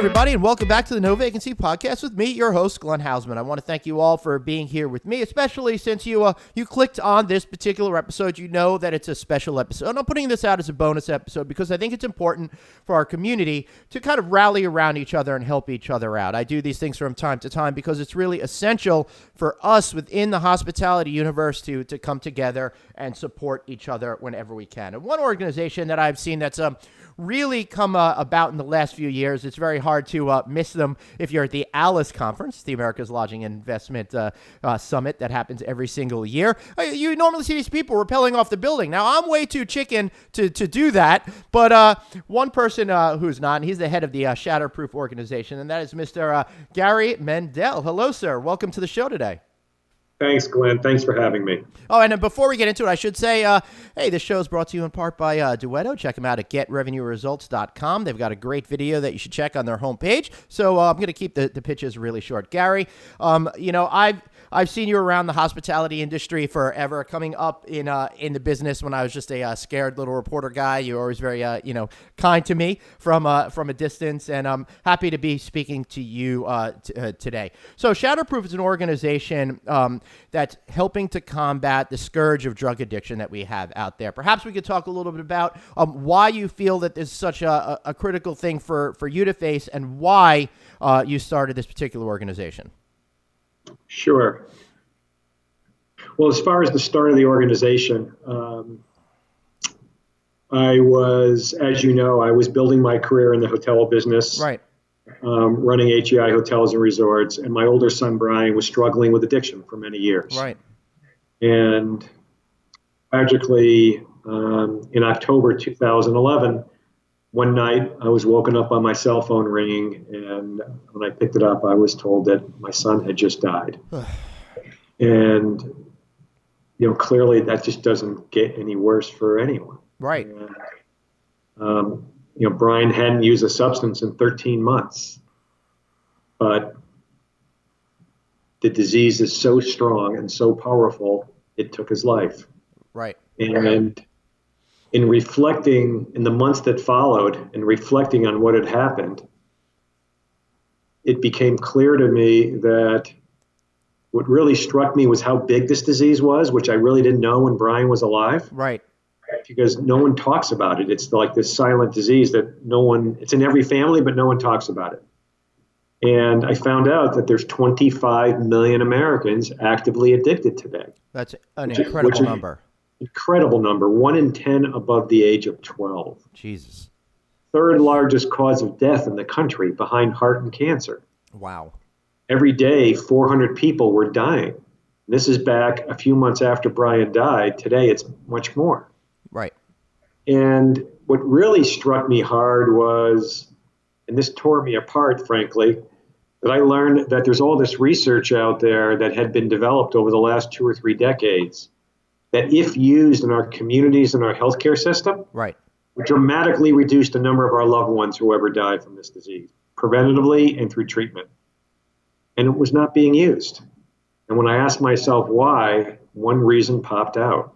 everybody, and welcome back to the No Vacancy Podcast with me, your host, Glenn Hausman. I want to thank you all for being here with me, especially since you clicked on this particular episode. You know that it's a special episode. And I'm putting this out as a bonus episode because I think it's important for our community to kind of rally around each other and help each other out. I do these things from time to time because it's really essential for us within the hospitality universe to come together and support each other whenever we can. And one organization that I've seen that's really come about in the last few years. It's very hard to miss them if you're at the ALIS conference, the America's Lodging and Investment Summit that happens every single year. You normally see these people rappelling off the building. Now, I'm way too chicken to do that, but one person who's not, and he's the head of the Shatterproof organization, and that is Mr. Gary Mendell. Hello, sir. Welcome to the show today. Thanks, Glenn. Thanks for having me. Oh, and before we get into it, I should say, hey, this show is brought to you in part by Duetto. Check them out at getrevenueresults.com. They've got a great video that you should check on their homepage. So I'm going to keep the pitches really short. Gary, I've seen you around the hospitality industry forever, coming up in the business when I was just a scared little reporter guy. You were always very, kind to me from a distance, and I'm happy to be speaking to you today. So Shatterproof is an organization that's helping to combat the scourge of drug addiction that we have out there. Perhaps we could talk a little bit about why you feel that this is such a critical thing for you to face, and why you started this particular organization. Sure. Well, as far as the start of the organization, I was, as you know, I was building my career in the hotel business. Right. Running HEI hotels and resorts, and my older son Brian was struggling with addiction for many years. Right. And tragically, in October 2011, one night I was woken up by my cell phone ringing, and when I picked it up, I was told that my son had just died. And clearly that just doesn't get any worse for anyone. Right. And, Brian hadn't used a substance in 13 months, but the disease is so strong and so powerful, it took his life. Right. And in reflecting in the months that followed and reflecting on what had happened, it became clear to me that what really struck me was how big this disease was, which I really didn't know when Brian was alive. Right. Because no one talks about it. It's like this silent disease that it's in every family, but no one talks about it. And I found out that there's 25 million Americans actively addicted today. That's an incredible number. Incredible number. 1 in 10 above the age of 12. Jesus. Third largest cause of death in the country behind heart and cancer. Wow. Every day, 400 people were dying. This is back a few months after Brian died. Today, it's much more. Right. And what really struck me hard was, and this tore me apart, frankly, that I learned that there's all this research out there that had been developed over the last 2 or 3 decades that, if used in our communities and our healthcare system, right, would dramatically reduce the number of our loved ones who ever died from this disease, preventatively and through treatment. And it was not being used. And when I asked myself why, one reason popped out.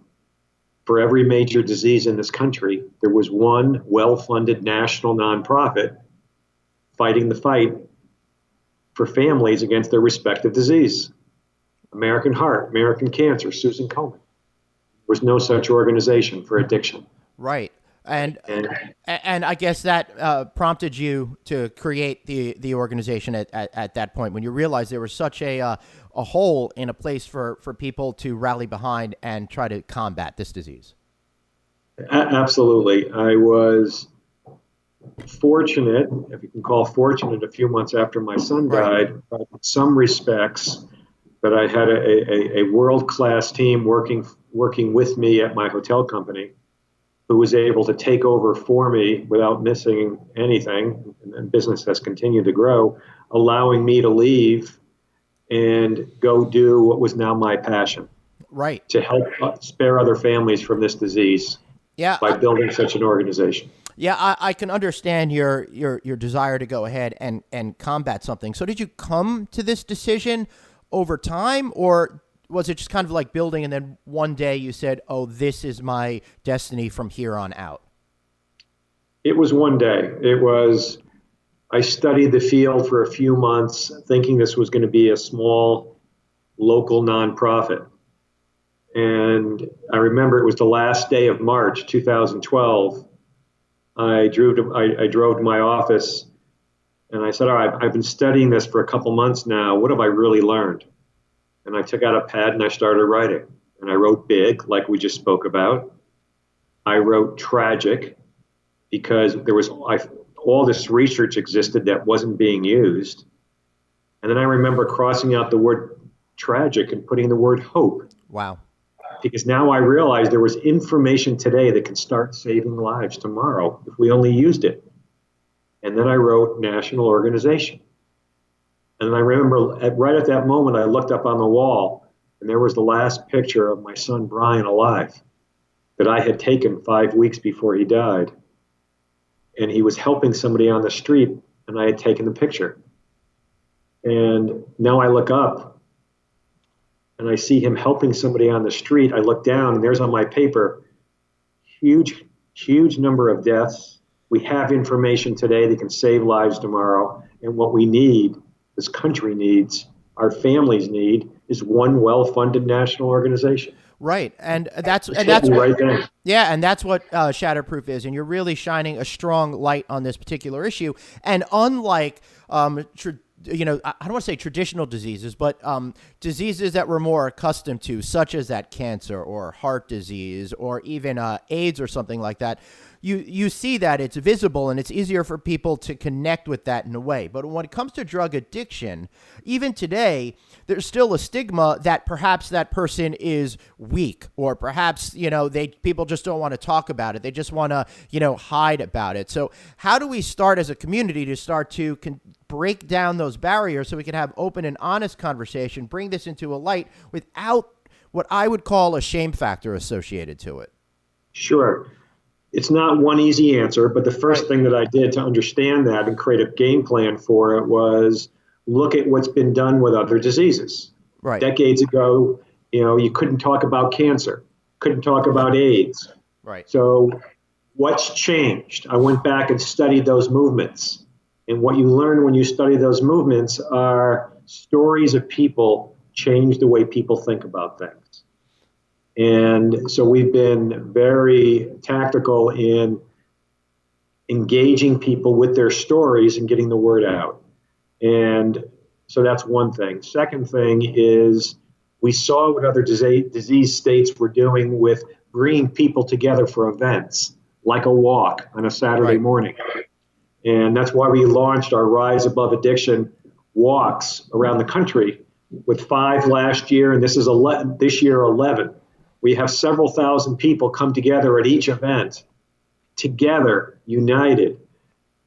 For every major disease in this country, there was one well-funded national nonprofit fighting the fight for families against their respective disease. American Heart, American Cancer, Susan Komen. There was no such organization for addiction. Right. And I guess that prompted you to create the organization at that point, when you realized there was such a hole in a place for people to rally behind and try to combat this disease. Absolutely. I was fortunate, if you can call fortunate, a few months after my son died, but in some respects, that I had a world-class team working with me at my hotel company, who was able to take over for me without missing anything, and business has continued to grow, allowing me to leave and go do what was now my passion. Right. To help spare other families from this disease. Yeah. By building such an organization. Yeah, I can understand your desire to go ahead and combat something. So did you come to this decision over time, or was it just kind of like building and then one day you said, oh, this is my destiny from here on out? It was one day. I studied the field for a few months, thinking this was going to be a small local nonprofit. And I remember it was the last day of March 2012. I drove to my office and I said, all right, I've been studying this for a couple months now. What have I really learned? And I took out a pad and I started writing. And I wrote big, like we just spoke about. I wrote tragic because there was all this research existed that wasn't being used. And then I remember crossing out the word tragic and putting the word hope. Wow. Because now I realized there was information today that can start saving lives tomorrow if we only used it. And then I wrote national organization. And I remember right at that moment, I looked up on the wall and there was the last picture of my son, Brian, alive that I had taken 5 weeks before he died. And he was helping somebody on the street and I had taken the picture. And now I look up and I see him helping somebody on the street. I look down and there's on my paper, huge number of deaths. We have information today that can save lives tomorrow. And what we need, this country needs, our families need, is one well-funded national organization. Right, and that's what Shatterproof is, and you're really shining a strong light on this particular issue. And unlike I don't want to say traditional diseases, but diseases that we're more accustomed to, such as that cancer or heart disease or even AIDS or something like that, you see that it's visible and it's easier for people to connect with that in a way. But when it comes to drug addiction, even today, there's still a stigma that perhaps that person is weak, or perhaps, people just don't want to talk about it. They just want to, hide about it. So how do we start as a community to start to break down those barriers so we can have open and honest conversation, bring this into a light without what I would call a shame factor associated to it? Sure. It's not one easy answer, but the first thing that I did to understand that and create a game plan for it was look at what's been done with other diseases. Right. Decades ago, you couldn't talk about cancer, couldn't talk about AIDS. Right. So what's changed? I went back and studied those movements. And what you learn when you study those movements are stories of people change the way people think about things. And so we've been very tactical in engaging people with their stories and getting the word out. And so that's one thing. Second thing is we saw what other disease states were doing with bringing people together for events, like a walk on a Saturday morning. And that's why we launched our Rise Above Addiction walks around the country, with 5 last year, and this year 11. We have several thousand people come together at each event, together, united.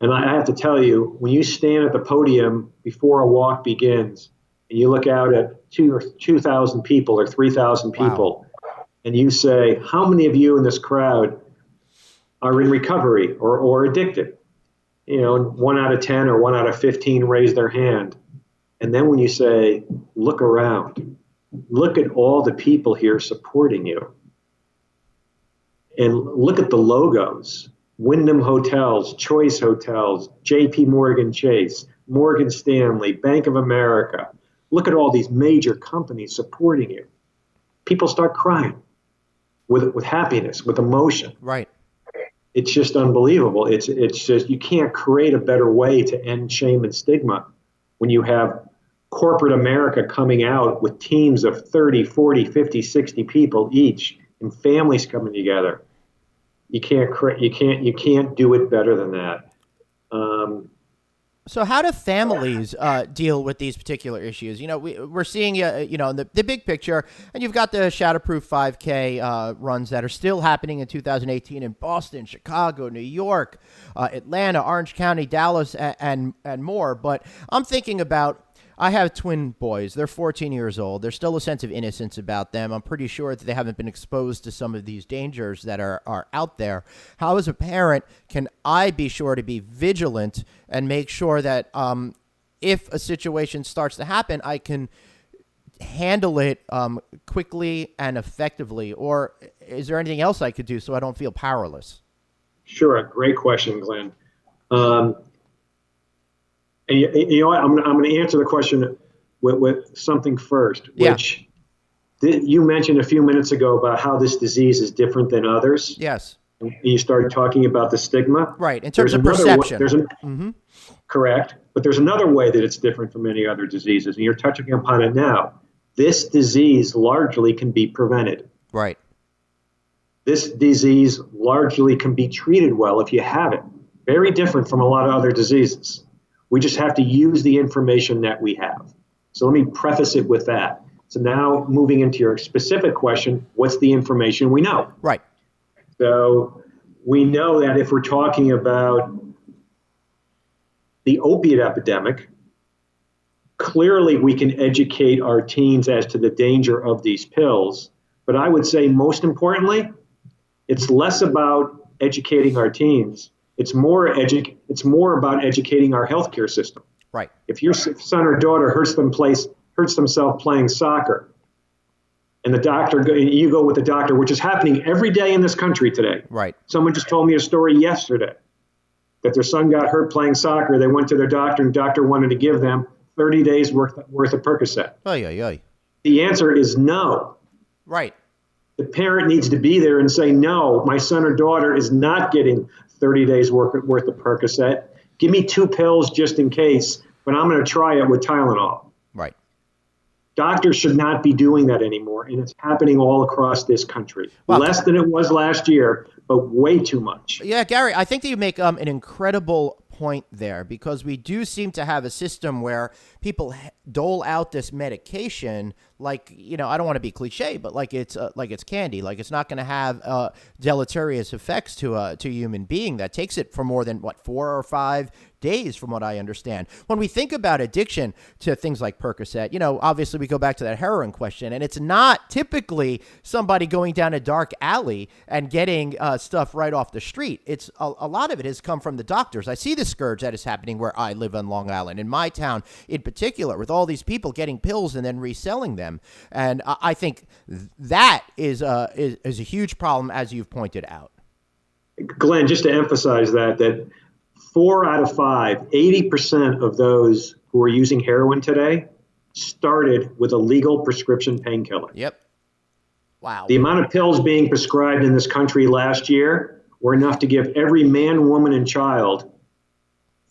And I have to tell you, when you stand at the podium before a walk begins, and you look out at 2,000 people or 3,000 people, and you say, how many of you in this crowd are in recovery or addicted? 1 out of 10 or 1 out of 15 raise their hand. And then when you say, look around, look at all the people here supporting you. And look at the logos: Wyndham Hotels, Choice Hotels, JP Morgan Chase, Morgan Stanley, Bank of America. Look at all these major companies supporting you. People start crying with happiness, with emotion. Right. It's just unbelievable. It's just, you can't create a better way to end shame and stigma when you have corporate America coming out with teams of 30, 40, 50, 60 people each, and families coming together. You can't do it better than that. So how do families deal with these particular issues? We're seeing, the big picture, and you've got the Shatterproof 5K runs that are still happening in 2018 in Boston, Chicago, New York, Atlanta, Orange County, Dallas, and more. But I'm thinking about, I have twin boys. They're 14 years old. There's still a sense of innocence about them. I'm pretty sure that they haven't been exposed to some of these dangers that are out there. How, as a parent, can I be sure to be vigilant and make sure that if a situation starts to happen, I can handle it quickly and effectively? Or is there anything else I could do so I don't feel powerless? Sure. Great question, Glenn. And you know what? I'm going to answer the question with something first, which you mentioned a few minutes ago about how this disease is different than others. Yes. And you started talking about the stigma. Right, in terms of perception. Correct. But there's another way that it's different from many other diseases, and you're touching upon it now. This disease largely can be prevented. Right. This disease largely can be treated well if you have it. Very different from a lot of other diseases. We just have to use the information that we have. So let me preface it with that. So now moving into your specific question, what's the information we know? Right. So we know that if we're talking about the opiate epidemic, clearly we can educate our teens as to the danger of these pills. But I would say most importantly, it's less about educating our teens. It's more about educating our healthcare system. Right. If your son or daughter hurts themselves playing soccer, and you go with the doctor, which is happening every day in this country today. Right. Someone just told me a story yesterday that their son got hurt playing soccer. They went to their doctor, and the doctor wanted to give them 30 days worth of Percocet. The answer is no. Right. The parent needs to be there and say, no, my son or daughter is not getting 30 days worth of Percocet. Give me 2 pills just in case, but I'm going to try it with Tylenol. Right. Doctors should not be doing that anymore, and it's happening all across this country. Well, less than it was last year, but way too much. Yeah, Gary, I think that you make an incredible point there, because we do seem to have a system where people dole out this medication like, I don't want to be cliche, but like it's candy, like it's not going to have deleterious effects to a human being that takes it for more than 4 or 5 days, from what I understand. When we think about addiction to things like Percocet, obviously we go back to that heroin question, and it's not typically somebody going down a dark alley and getting stuff right off the street. It's a lot of it has come from the doctors. I see the scourge that is happening where I live on Long Island, in my town in particular, with all these people getting pills and then reselling them. And I think that is a huge problem, as you've pointed out. Glenn, just to emphasize that 4 out of 5, 80% of those who are using heroin today started with a legal prescription painkiller. Yep. Wow. The amount of pills being prescribed in this country last year were enough to give every man, woman, and child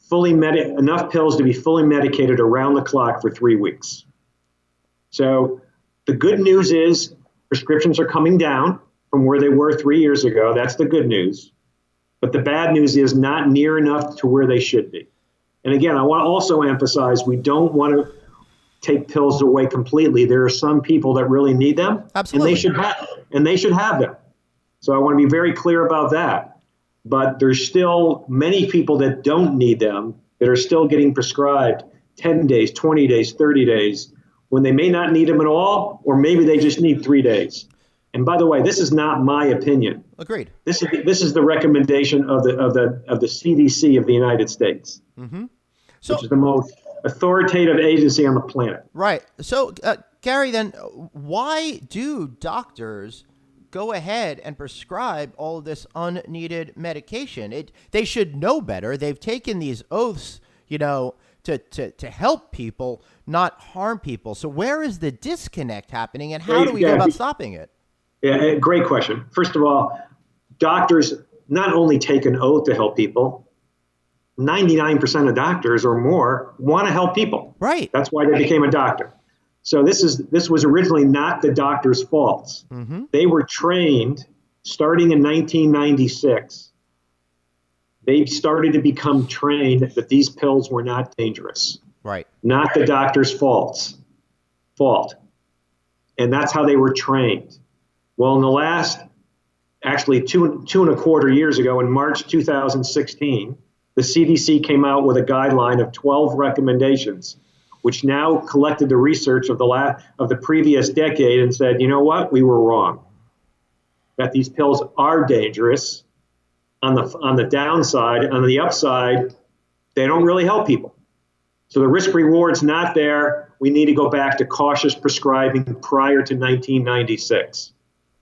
enough pills to be fully medicated around the clock for 3 weeks. So the good news is prescriptions are coming down from where they were 3 years ago. That's the good news. But the bad news is not near enough to where they should be. And again, I want to also emphasize we don't want to take pills away completely. There are some people that really need them. Absolutely. And they should have them. So I want to be very clear about that. But there's still many people that don't need them that are still getting prescribed 10 days, 20 days, 30 days, when they may not need them at all, or maybe they just need 3 days. And by the way, this is not my opinion. Agreed. This is the recommendation of the CDC of the United States, which is the most authoritative agency on the planet. Right. So, Gary, then why do doctors go ahead and prescribe all of this unneeded medication? They should know better. They've taken these oaths, to help people, not harm people. So where is the disconnect happening, and how do we go about stopping it? Yeah, great question. First of all, doctors not only take an oath to help people, 99% of doctors or more want to help people. Right. That's why they became a doctor. So this was originally not the doctor's faults. Mm-hmm. They were trained starting in 1996. They started to become trained that these pills were not dangerous. Right. Not the doctor's fault. And that's how they were trained. Well, in the last, actually two and a quarter years ago, in March 2016, the CDC came out with a guideline of 12 recommendations, which now collected the research of the previous decade and said, you know what, we were wrong. That these pills are dangerous on the downside. On the upside, they don't really help people. So the risk reward's not there. We need to go back to cautious prescribing prior to 1996.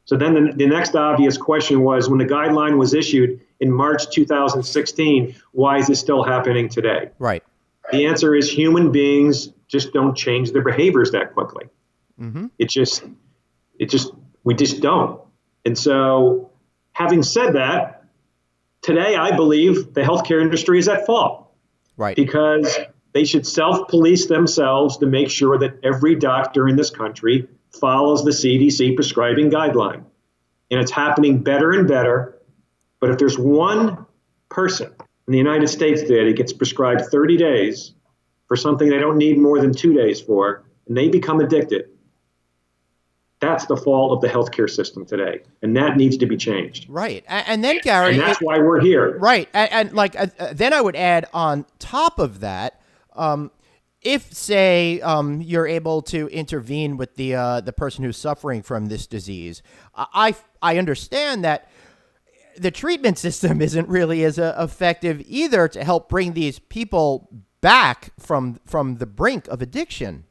So then the next obvious question was, when the guideline was issued in March 2016, why is it still happening today? Right. The answer is human beings just don't change their behaviors that quickly. Mm-hmm. We just don't. And so, having said that, today I believe the healthcare industry is at fault. Right. Because they should self-police themselves to make sure that every doctor in this country follows the CDC prescribing guideline. And it's happening better and better. But if there's one person in the United States today that gets prescribed 30 days for something they don't need more than 2 days for, and they become addicted, that's the fault of the healthcare system today. And that needs to be changed. Right. And then, Gary. And that's why we're here. Right. And then I would add on top of that, if, say, you're able to intervene with the person who's suffering from this disease, I understand that the treatment system isn't really as effective either to help bring these people back from the brink of addiction.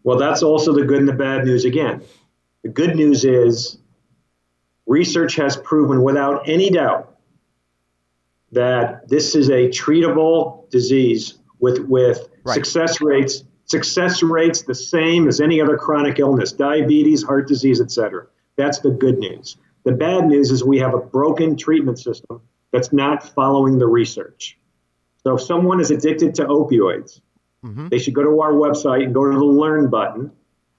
Well, that's also the good and the bad news again. The good news is research has proven without any doubt that this is a treatable disease with right. success rates the same as any other chronic illness, diabetes, heart disease, etc. That's the good news. The bad news is we have a broken treatment system that's not following the research. So if someone is addicted to opioids, mm-hmm. they should go to our website and go to the Learn button,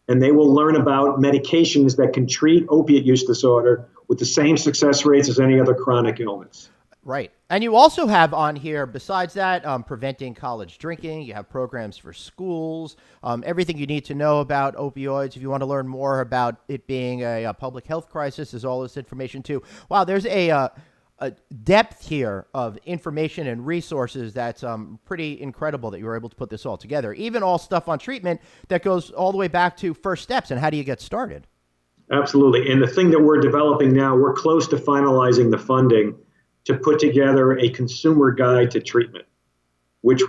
and they will learn about medications that can treat opiate use disorder with the same success rates as any other chronic illness. Right. And you also have on here, besides that, preventing college drinking. You have programs for schools, everything you need to know about opioids. If you want to learn more about it being a public health crisis, there's all this information too. Wow, there's a depth here of information and resources that's pretty incredible that you were able to put this all together. Even all stuff on treatment that goes all the way back to first steps and how do you get started. Absolutely. And the thing that we're developing now, we're close to finalizing the funding to put together a consumer guide to treatment, we've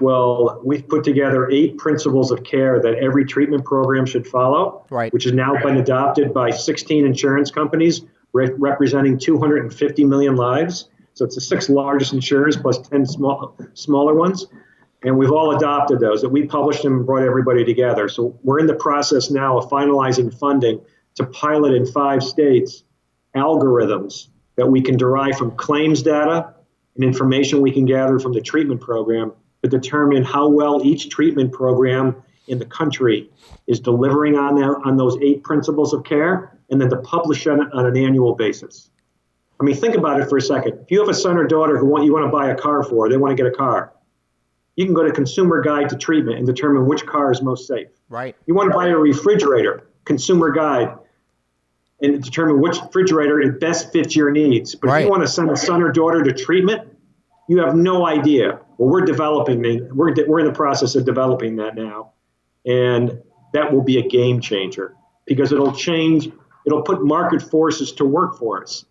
put together 8 principles of care that every treatment program should follow, right. which has now been adopted by 16 insurance companies representing 250 million lives. So it's the 6th largest insurers plus 10 smaller ones. And we've all adopted those, that we published them and brought everybody together. So we're in the process now of finalizing funding to pilot in 5 states algorithms that we can derive from claims data and information we can gather from the treatment program to determine how well each treatment program in the country is delivering on those 8 principles of care, and then to publish it on an annual basis. I mean, think about it for a second. If you have a son or daughter you want to buy a car for, they want to get a car, you can go to Consumer Guide to Treatment and determine which car is most safe. Right. You want to buy a refrigerator, Consumer Guide, and determine which refrigerator best fits your needs. But right. if you want to send a son or daughter to treatment, you have no idea. Well, we're in the process of developing that now, and that will be a game changer because it'll put market forces to work for us.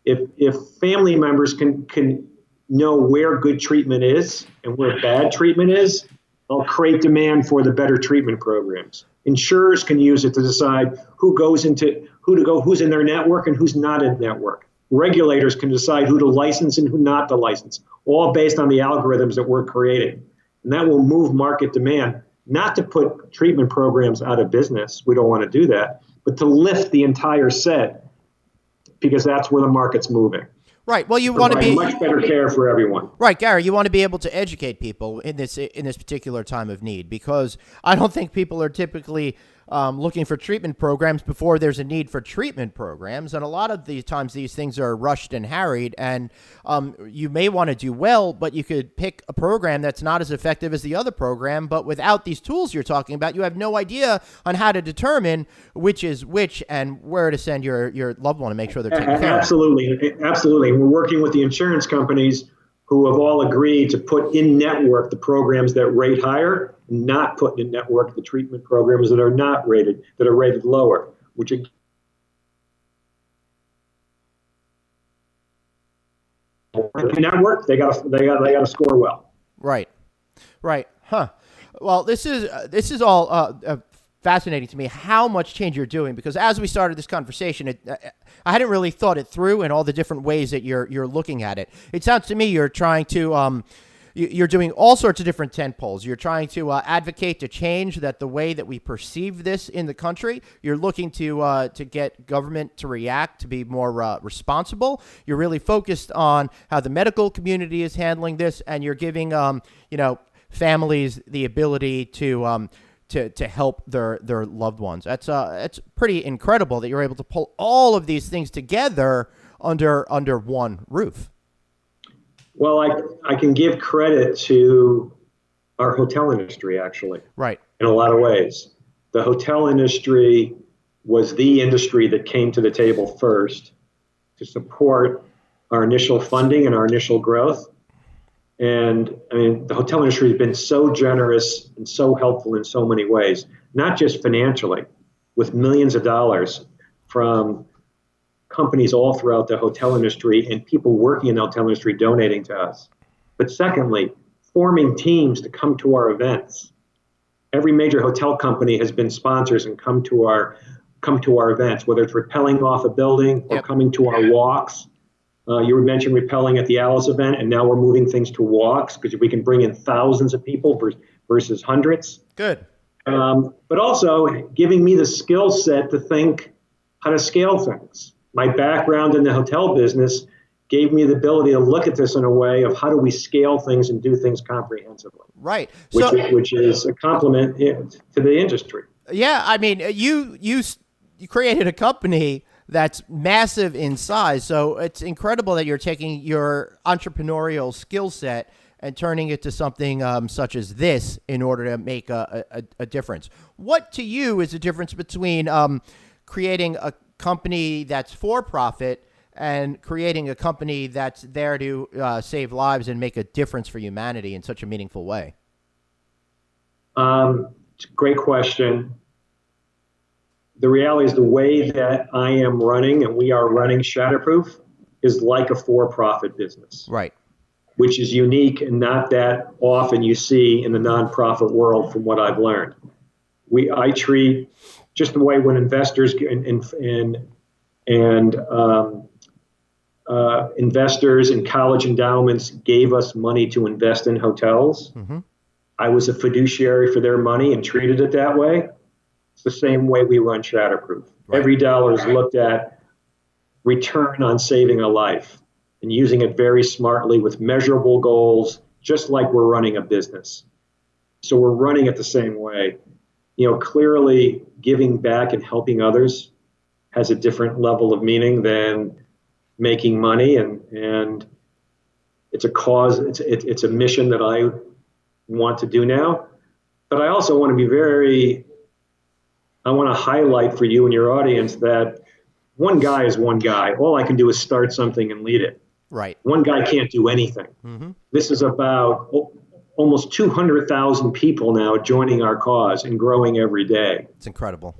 If family members can know where good treatment is and where bad treatment is, they'll create demand for the better treatment programs. Insurers can use it to decide who's in their network and who's not in network. Regulators can decide who to license and who not to license, all based on the algorithms that we're creating. And that will move market demand, not to put treatment programs out of business. We don't want to do that, but to lift the entire set because that's where the market's moving. Right. Well, you want to be much better care for everyone. Right, Gary. You want to be able to educate people in this particular time of need because I don't think people are typically looking for treatment programs before there's a need for treatment programs, and a lot of the times these things are rushed and harried. And you may want to do well, but you could pick a program that's not as effective as the other program. But without these tools you're talking about, you have no idea on how to determine which is which and where to send your loved one to make sure they're taken care of. Absolutely. We're working with the insurance companies who have all agreed to put in network the programs that rate higher, not put in network the treatment programs that are not rated, that are rated lower, which in network they got to score well. Right. Huh. Well, this is all fascinating to me how much change you're doing because as we started this conversation, I hadn't really thought it through in all the different ways that you're looking at it. It sounds to me you're trying to you're doing all sorts of different tent poles. You're trying to advocate to change that the way that we perceive this in the country. You're looking to get government to react, to be more responsible. You're really focused on how the medical community is handling this, and you're giving families the ability to help their loved ones. That's pretty incredible that you're able to pull all of these things together under one roof. Well, I can give credit to our hotel industry, actually. Right. In a lot of ways. The hotel industry was the industry that came to the table first to support our initial funding and our initial growth. And I mean, the hotel industry has been so generous and so helpful in so many ways, not just financially, with millions of dollars from companies all throughout the hotel industry and people working in the hotel industry donating to us. But secondly, forming teams to come to our events. Every major hotel company has been sponsors and come to our events, whether it's rappelling off a building or coming to our walks. You mentioned rappelling at the Alice event, and now we're moving things to walks because we can bring in thousands of people versus hundreds. Good. But also giving me the skill set to think how to scale things. My background in the hotel business gave me the ability to look at this in a way of how do we scale things and do things comprehensively. Right. Which is a compliment to the industry. Yeah, I mean, you created a company that's massive in size, so it's incredible that you're taking your entrepreneurial skill set and turning it to something such as this in order to make a difference. What to you is the difference between creating a company that's for profit and creating a company that's there to save lives and make a difference for humanity in such a meaningful way? It's a great question. The reality is the way that I am running and we are running Shatterproof is like a for-profit business. Right. Which is unique and not that often you see in the nonprofit world from what I've learned. I treat just the way when investors investors and college endowments gave us money to invest in hotels. Mm-hmm. I was a fiduciary for their money and treated it that way. It's the same way we run Shatterproof. Right. Every dollar is looked at return on saving a life and using it very smartly with measurable goals, just like we're running a business. So we're running it the same way. Clearly giving back and helping others has a different level of meaning than making money, and it's a cause. It's a mission that I want to do now. But I also want to I want to highlight for you and your audience that one guy is one guy. All I can do is start something and lead it. Right. One guy can't do anything. Mm-hmm. This is about almost 200,000 people now joining our cause and growing every day. It's incredible.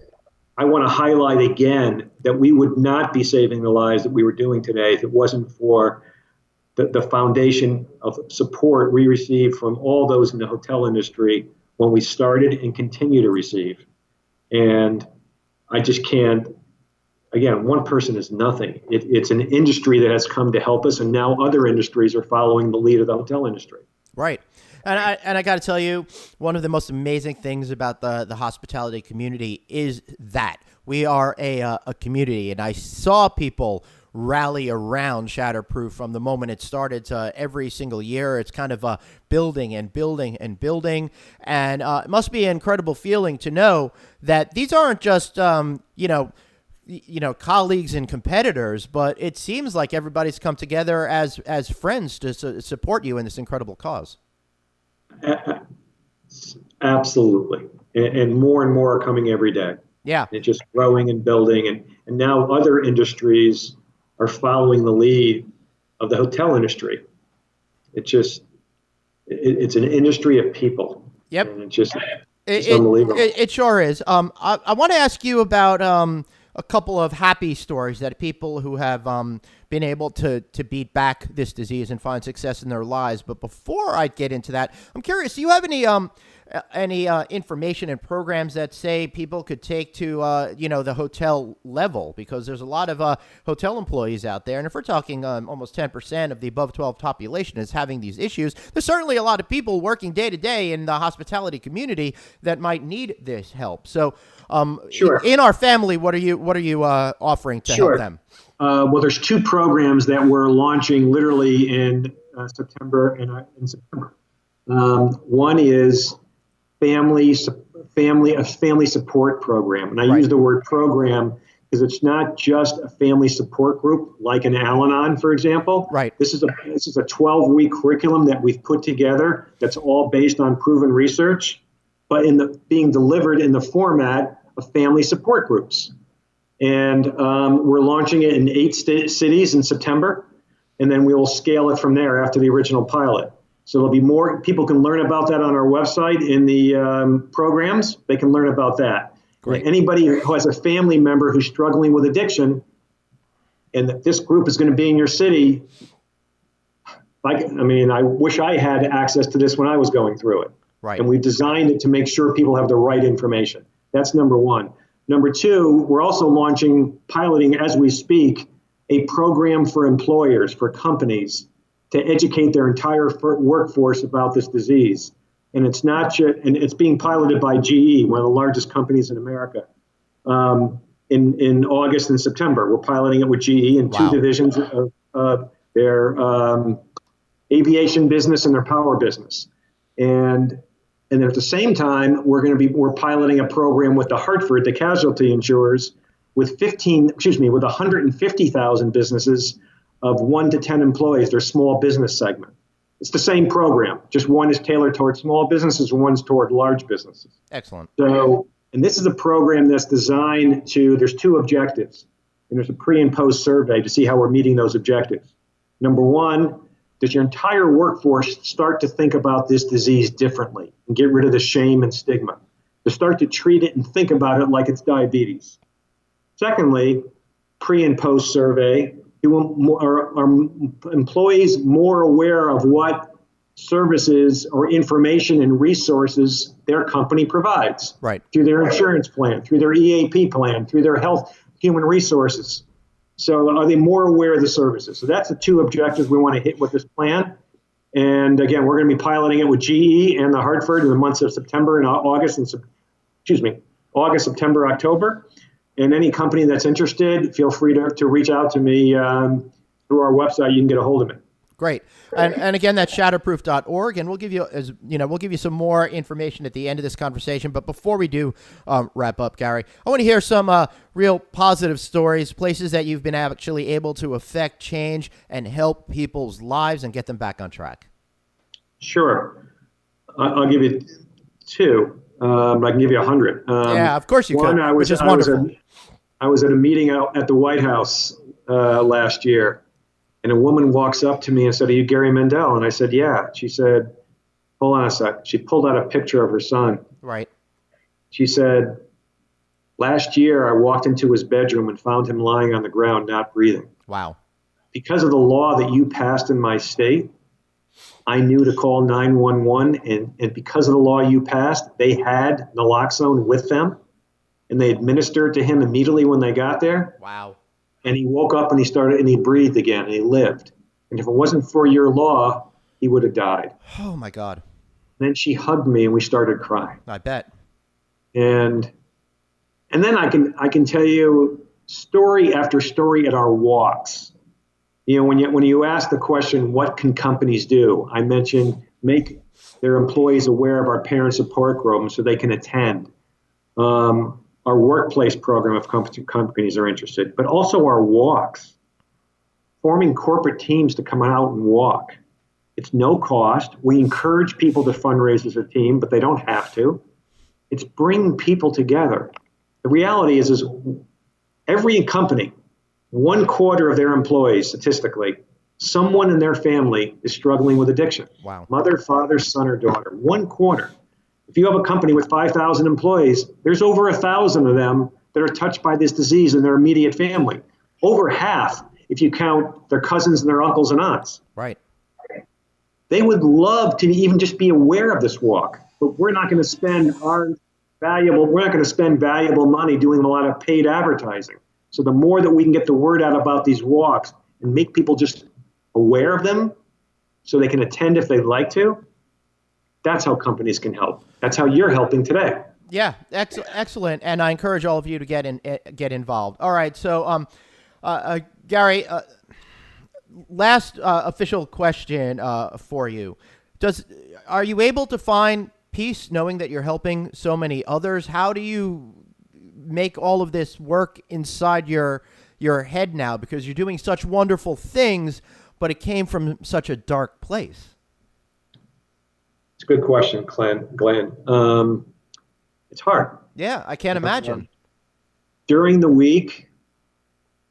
I want to highlight again that we would not be saving the lives that we were doing today if it wasn't for the foundation of support we received from all those in the hotel industry when we started and continue to receive. And I just can't, again, one person is nothing. It's an industry that has come to help us, and now other industries are following the lead of the hotel industry. Right. And I got to tell you, one of the most amazing things about the hospitality community is that we are a community, and I saw people rally around Shatterproof from the moment it started to every single year. It's kind of building and building and building, and it must be an incredible feeling to know that these aren't just colleagues and competitors, but it seems like everybody's come together as friends to support you in this incredible cause. Absolutely. And more are coming every day. Yeah. It's just growing and building. And now other industries are following the lead of the hotel industry. It's an industry of people. Yep. And it's unbelievable. It sure is. I want to ask you about a couple of happy stories that people who have been able to beat back this disease and find success in their lives. But before I get into that, I'm curious, do you have any information and programs that say people could take to the hotel level, because there's a lot of hotel employees out there, and if we're talking almost 10% of the above 12 population is having these issues, there's certainly a lot of people working day to day in the hospitality community that might need this help. So Sure. In our family, what are you offering to help them? Well, there's two programs that we're launching literally in September and in September. One is family support program. And I use the word program because it's not just a family support group like an Al-Anon, for example. Right. This is a 12-week curriculum that we've put together that's all based on proven research, but being delivered in the format of family support groups. And we're launching it in 8 cities in September, and then we will scale it from there after the original pilot. So there'll be more. People can learn about that on our website in the programs. They can learn about that. Great. Anybody who has a family member who's struggling with addiction, and that this group is going to be in your city, I wish I had access to this when I was going through it. Right. And we've designed it to make sure people have the right information. That's number one. Number two, we're also piloting as we speak, a program for employers, for companies, to educate their entire workforce about this disease. And it's not just, and it's being piloted by GE, one of the largest companies in America. In August and September, we're piloting it with GE in 2 divisions of their aviation business and their power business. And at the same time, we're piloting a program with the Hartford, the casualty insurers, with 150,000 businesses of 1 to 10 employees, their small business segment. It's the same program, just one is tailored toward small businesses and one's toward large businesses. Excellent. So, and this is a program that's designed there's 2 objectives, and there's a pre and post survey to see how we're meeting those objectives. Number one, does your entire workforce start to think about this disease differently and get rid of the shame and stigma? To start to treat it and think about it like it's diabetes. Secondly, pre and post survey, are employees more aware of what services or information and resources their company provides? Right. Through their insurance plan, through their EAP plan, through their health, human resources. So are they more aware of the services? So that's the 2 objectives we want to hit with this plan. And again, we're going to be piloting it with GE and the Hartford in the months of September and August, September, October. And any company that's interested, feel free to reach out to me through our website. You can get a hold of me. Great. And again, that's shatterproof.org, and we'll give you some more information at the end of this conversation. But before we do wrap up, Gary, I want to hear some real positive stories, places that you've been actually able to affect change and help people's lives and get them back on track. Sure. I'll give you 2. I can give you 100. Yeah, of course you could, which is wonderful. I was at a meeting out at the White House last year, and a woman walks up to me and said, "Are you Gary Mendell?" And I said, "Yeah." She said, "Hold on a sec." She pulled out a picture of her son. Right. She said, "Last year I walked into his bedroom and found him lying on the ground, not breathing. Wow. Because of the law that you passed in my state, I knew to call 911, and because of the law you passed, they had naloxone with them, and they administered to him immediately when they got there." Wow. And he woke up and he breathed again and he lived. And if it wasn't for your law, he would have died. Oh my God. And then she hugged me and we started crying. I bet. And then I can tell you story after story at our walks. When you ask the question, what can companies do? I mentioned make their employees aware of our parent support program so they can attend. Our workplace program if companies are interested, but also our walks. Forming corporate teams to come out and walk. It's no cost. We encourage people to fundraise as a team, but they don't have to. It's bringing people together. The reality is every company, 1/4 of their employees, statistically, someone in their family is struggling with addiction. Wow. Mother, father, son, or daughter. 1/4. If you have a company with 5,000 employees, there's over 1,000 of them that are touched by this disease in their immediate family. Over half, if you count their cousins and their uncles and aunts. Right. They would love to even just be aware of this walk, but we're not going to spend valuable money doing a lot of paid advertising. So the more that we can get the word out about these walks and make people just aware of them so they can attend if they'd like to, that's how companies can help. That's how you're helping today. Yeah, excellent. And I encourage all of you to get involved. All right. So, Gary, last official question for you. Are you able to find peace knowing that you're helping so many others? How do you make all of this work inside your head now? Because you're doing such wonderful things, but it came from such a dark place. It's a good question, Glenn. It's hard. Yeah, I can't imagine. During the week,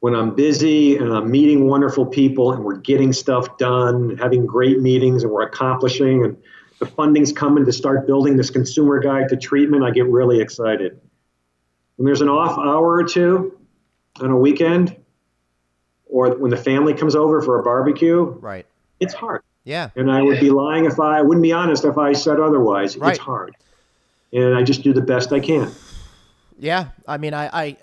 when I'm busy and I'm meeting wonderful people and we're getting stuff done, having great meetings and we're accomplishing and the funding's coming to start building this consumer guide to treatment, I get really excited. When there's an off hour or two on a weekend, or when the family comes over for a barbecue, right, it's hard. Yeah. And I would be lying if I wouldn't be honest if I said otherwise. Right. It's hard. And I just do the best I can. Yeah. I mean, I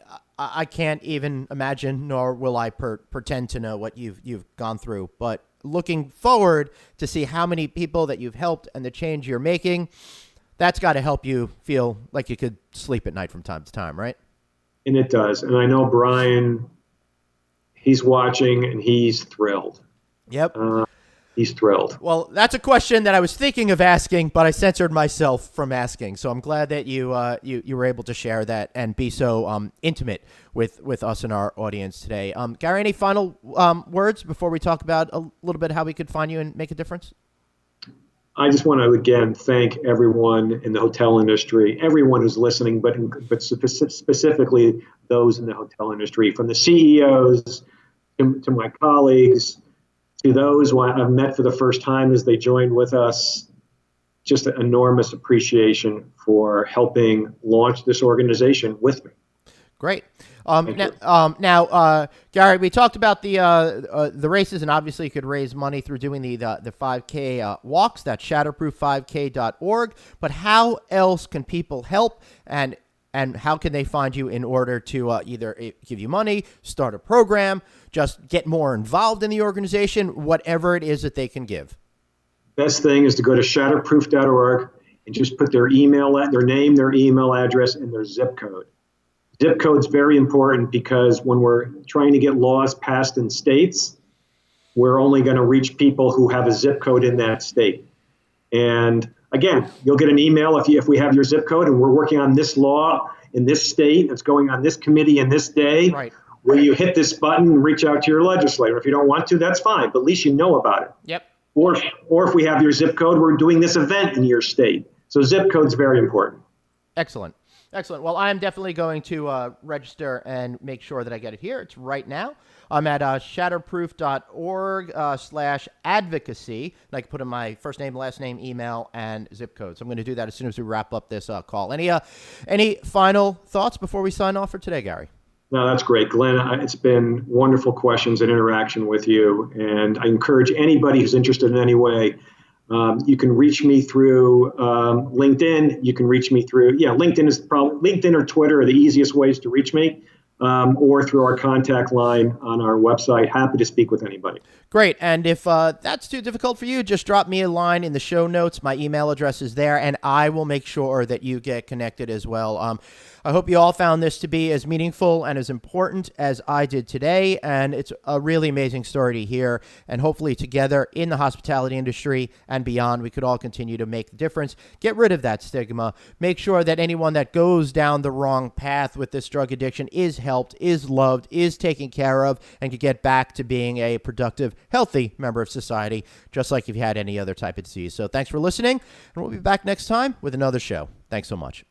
can't even imagine, nor will I pretend to know what you've gone through. But looking forward to see how many people that you've helped and the change you're making, that's got to help you feel like you could sleep at night from time to time, right? And it does. And I know Brian, he's watching and he's thrilled. Yep. He's thrilled. Well, that's a question that I was thinking of asking, but I censored myself from asking. So I'm glad that you were able to share that and be so intimate with us and our audience today. Gary, any final words before we talk about a little bit how we could find you and make a difference? I just want to, again, thank everyone in the hotel industry, everyone who's listening, but specifically those in the hotel industry, from the CEOs to my colleagues, to those who I've met for the first time as they joined with us. Just an enormous appreciation for helping launch this organization with me. Great. Now, Gary, we talked about the races, and obviously you could raise money through doing the 5K walks. That's shatterproof5k.org. But how else can people help, and how can they find you in order to either give you money, start a program, just get more involved in the organization, whatever it is that they can give? Best thing is to go to shatterproof.org and just put their email, their name, their email address, and their zip code. Zip code's very important because when we're trying to get laws passed in states, we're only going to reach people who have a zip code in that state. And again, you'll get an email if we have your zip code and we're working on this law in this state that's going on this committee in this day. Right. Where you hit this button and reach out to your legislator. If you don't want to, that's fine, but at least you know about it. Yep. Or if we have your zip code, we're doing this event in your state. So zip code's very important. Excellent. Well, I'm definitely going to register and make sure that I get it here. It's right now. I'm at shatterproof.org/advocacy. And I can put in my first name, last name, email, and zip code. So I'm going to do that as soon as we wrap up this call. Any final thoughts before we sign off for today, Gary? No, that's great. Glenn, it's been wonderful questions and interaction with you. And I encourage anybody who's interested in any way, you can reach me through LinkedIn. You can reach me through, LinkedIn or Twitter are the easiest ways to reach me, or through our contact line on our website. Happy to speak with anybody. Great. And if that's too difficult for you, just drop me a line in the show notes. My email address is there, and I will make sure that you get connected as well. I hope you all found this to be as meaningful and as important as I did today, and it's a really amazing story to hear, and hopefully together in the hospitality industry and beyond, we could all continue to make the difference, get rid of that stigma, make sure that anyone that goes down the wrong path with this drug addiction is helped, is loved, is taken care of, and can get back to being a productive, healthy member of society, just like you've had any other type of disease. So thanks for listening, and we'll be back next time with another show. Thanks so much.